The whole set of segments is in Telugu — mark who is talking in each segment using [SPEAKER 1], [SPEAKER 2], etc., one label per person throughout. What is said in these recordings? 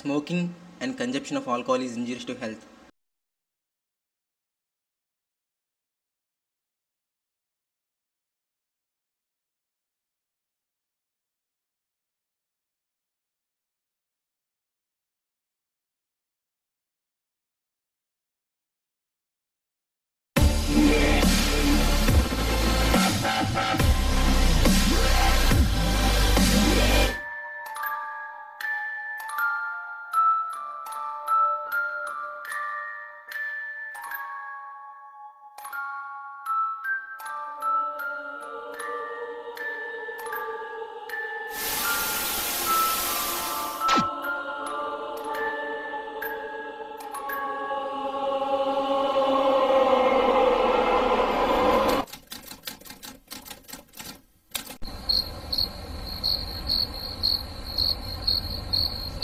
[SPEAKER 1] Smoking and consumption of alcohol is injurious to health.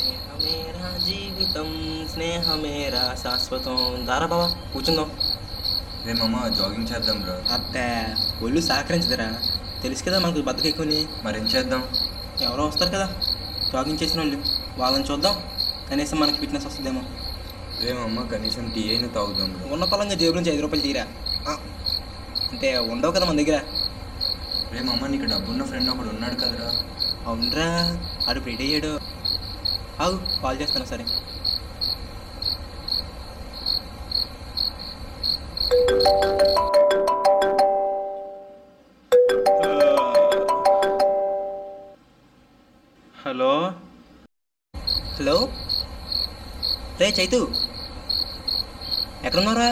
[SPEAKER 1] స్నేహమేరా జీవితం స్నేహమేరా శాశ్వతం. దారా బావా కూర్చుందాం.
[SPEAKER 2] రేమమ్మ జాగింగ్ చేద్దాం రా.
[SPEAKER 1] అబ్బా ఒళ్ళు సహకరించదురా, తెలుసు కదా మనకు బద్దక ఎక్కువని.
[SPEAKER 2] మరేం చేద్దాం?
[SPEAKER 1] ఎవరో వస్తారు కదా జాగింగ్ చేసిన వాళ్ళు, వాళ్ళని చూద్దాం, కనీసం మనకి ఫిట్నెస్ వస్తుందేమో.
[SPEAKER 2] రేమమ్మ కనీసం టీ అయినా తాగుదాం రా.
[SPEAKER 1] ఉన్న పొలంగా జేబు నుంచి 5 రూపాయలు తీరా, అంటే ఉండవు కదా మన దగ్గర.
[SPEAKER 2] రేమమ్మ నీకు డబ్బున్న ఫ్రెండ్ ఒకడు ఉన్నాడు కదరా.
[SPEAKER 1] అవునరా, ఆడు ప్రీట్ అయ్యాడు. ఆగు కాల్ చేస్తాను. సరే
[SPEAKER 3] హలో
[SPEAKER 1] హలో, రే చైతు ఎక్కడున్నారా?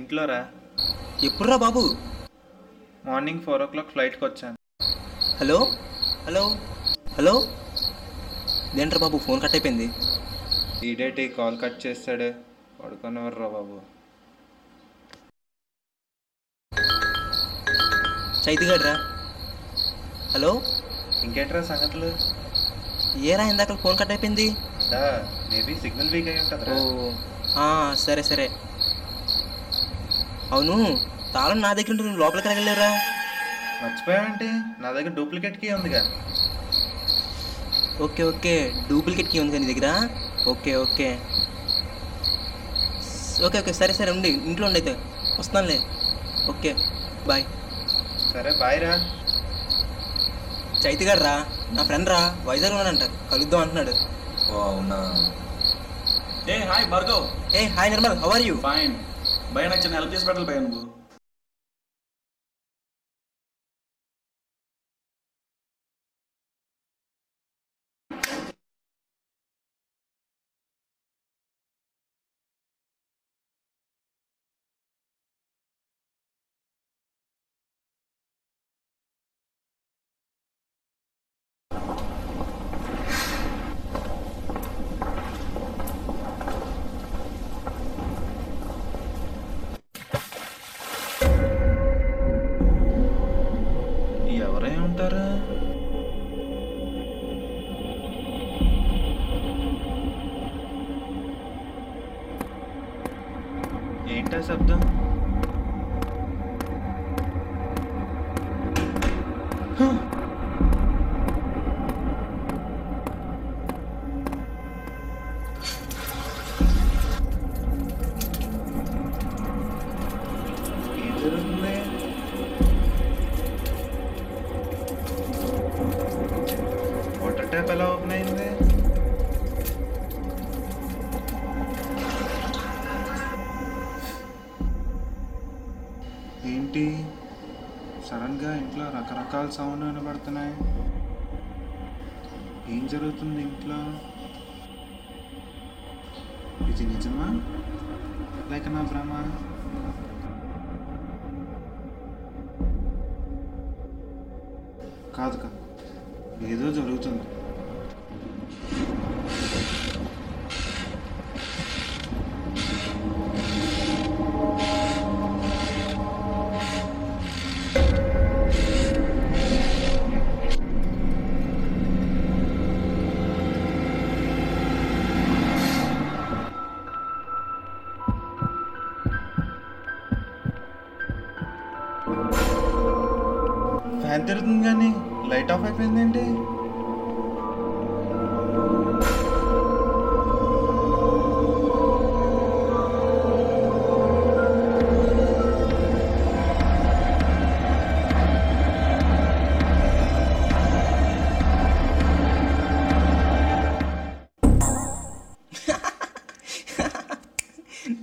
[SPEAKER 3] ఇంట్లోరా.
[SPEAKER 1] ఎప్పుడురా బాబు?
[SPEAKER 3] మార్నింగ్ 4 o'clock ఫ్లైట్కి వచ్చాను.
[SPEAKER 1] హలో హలో హలో, ఇదేంట్రా బాబు ఫోన్ కట్ అయిపోయింది.
[SPEAKER 3] ఈడేటి కాల్ కట్ చేస్తాడు, పడుకునేవర్రా బాబు.
[SPEAKER 1] చైతు గడ్రా. హలో,
[SPEAKER 3] ఇంకేంట్రా సంగతులు?
[SPEAKER 1] ఏరా ఇందాక ఫోన్ కట్ అయిపోయింది.
[SPEAKER 3] మేబీ సిగ్నల్ వీక్ అయి ఉంటుందిరా.
[SPEAKER 1] ఓ సరే సరే. అవును, తాళం నా దగ్గర ఉంటే నువ్వు లోపలికి వెళ్ళలేరా?
[SPEAKER 3] మర్చిపోయావంటే నా దగ్గర డూప్లికేట్ కీ ఉందిగా.
[SPEAKER 1] ఓకే ఓకే, డూప్లికేట్ కీ ఉంది కదా నీ దగ్గర. ఓకే ఓకే ఓకే ఓకే సరే సరే ఉండి, ఇంట్లో ఉండి అయితే వస్తానులే. Okay bye.
[SPEAKER 3] సరే బాయ్ రా.
[SPEAKER 1] చైతు గారు రా, నా ఫ్రెండ్ రా, వైజాగ్ ఉన్నాడంట, కలుద్దాం అంటున్నాడు.
[SPEAKER 2] ఓ అవునా.
[SPEAKER 4] ఏ హాయ్ భార్గవ్.
[SPEAKER 1] ఏ hi Nirmal, how are you?
[SPEAKER 4] Fine భయ, నాకు చిన్న హెల్ప్ చేసి పెట్టాలి భయ నువ్వు.
[SPEAKER 3] ఎవరై ఉంటారా? ఏంటా శబ్దం? ఏం జరుగుతుంది? వాటర్ ట్యాప్ ఎలా ఓపెన్ అయింది? ఏంటి సడన్గా ఇంట్లో రకరకాల సౌండ్ వినబడుతున్నాయి? ఏం జరుగుతుంది ఇంట్లో? ఇది నిజమా లేక నా భ్రమ? కాదు కాదు, ఏదో జరుగుతుంది. ఫ్యాన్ తిరుగుతుంది కానీ లైట్ ఆఫ్ అయిపోయిందేంటి?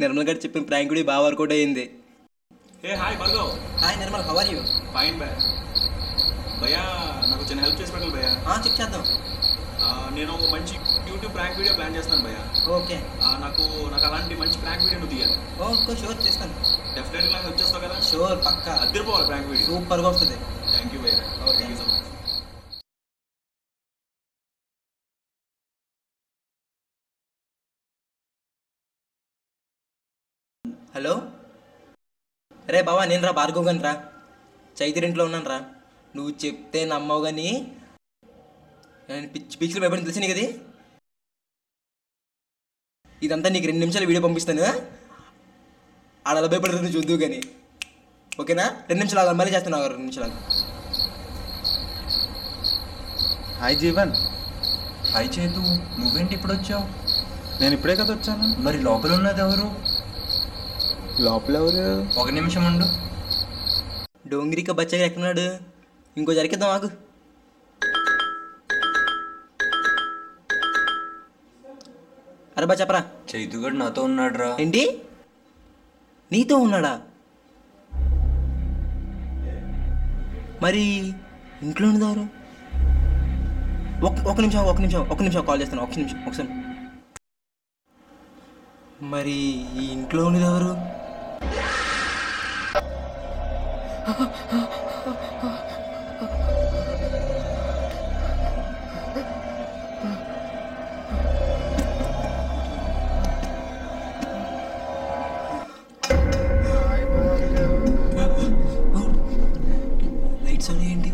[SPEAKER 1] నిర్మల్ గారు చెప్పిన ప్రాంక్ కూడా బాగా వర్కౌట్ అయ్యింది.
[SPEAKER 4] ఏ hi Bhargav.
[SPEAKER 1] Hi Nirmal, how are you?
[SPEAKER 4] Fine భయ్యా. భయ్యా నాకు చిన్న హెల్ప్ చేసి పెట్టాలి భయ్యా.
[SPEAKER 1] చెక్ చేద్దాం.
[SPEAKER 4] నేను ఒక మంచి యూట్యూబ్ ప్రాంక్ వీడియో ప్లాన్ చేస్తున్నాను భయ్యా.
[SPEAKER 1] ఓకే.
[SPEAKER 4] నాకు అలాంటి మంచి ప్రాంక్ వీడియో నువ్వు తీయాలి.
[SPEAKER 1] ఓకే, షూర్ చేస్తాను.
[SPEAKER 4] డెఫినెట్గా నాకు హెల్ప్ చేస్తావు కదా?
[SPEAKER 1] షూర్, పక్కా
[SPEAKER 4] అద్దరిపోవాలి ప్రాంక్ వీడియో.
[SPEAKER 1] సూపర్గా వస్తుంది.
[SPEAKER 4] థ్యాంక్ యూ భయ్యా.
[SPEAKER 1] Okay.
[SPEAKER 4] Thank you so much.
[SPEAKER 1] Hello, రే బావా, నేను రా భార్గవ్ గాని రా, చైతన్యంలో ఉన్నాను రా. నువ్వు చెప్తే నమ్మవు కానీ నేను పిక్చర్ భయపడి తెలిసి నీకు అది. ఇదంతా నీకు 2 నిమిషాలు వీడియో పంపిస్తాను, ఆడ అలా భయపడుతుంది చూద్దు కానీ. ఓకేనా? 2 నిమిషాలు ఆగు, మళ్ళీ చేస్తున్నావు 2 నిమిషాలు ఆగు.
[SPEAKER 3] హాయ్ జీవన్.
[SPEAKER 2] హాయ్ చేతు, నువ్వేంటి ఇప్పుడు వచ్చావు?
[SPEAKER 3] నేను ఇప్పుడే కదా వచ్చాను.
[SPEAKER 2] మరి లోపల ఉన్నది ఎవరు?
[SPEAKER 3] లోపల ఎవరు?
[SPEAKER 2] ఒక నిమిషం ఉండు.
[SPEAKER 1] డోంగిరిక బచ్చగా ఎక్కడున్నాడు? ఇంకో జరికిద్దాం, ఆగు. అరే బా చెప్పరా.
[SPEAKER 2] చైతుగాడు నాతో ఉన్నాడు రా.
[SPEAKER 1] ఏంటి, నీతో ఉన్నాడా? మరి ఇంట్లో ఉన్నదారు? ఒక నిమిషం కాల్ చేస్తాను. ఒకసారి. మరి ఈ ఇంట్లో ఉన్నది ఎవరు? లైట్స్ అని ఏంటి?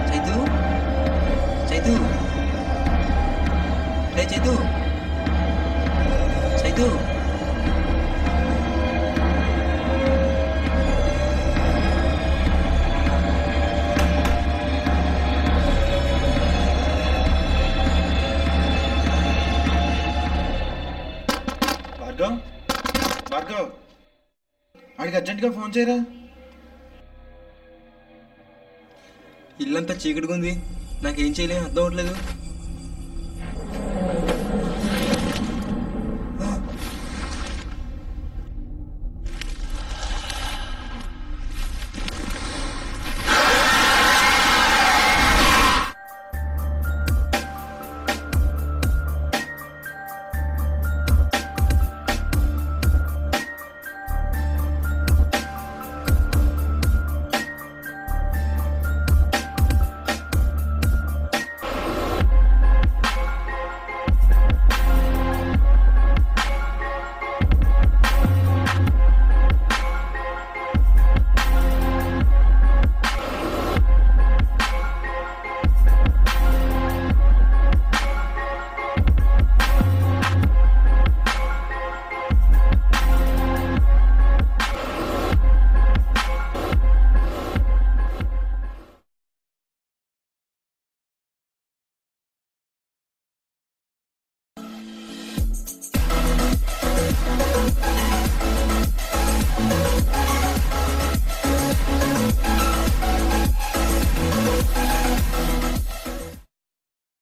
[SPEAKER 1] చైతు రే చైతు.
[SPEAKER 3] భార్గవ్, ఆడికి అర్జెంట్గా ఫోన్ చేయరా.
[SPEAKER 1] ఇల్లంతా చీకటిగా ఉంది, నాకేం చేయలేని అర్థం అవ్వట్లేదు.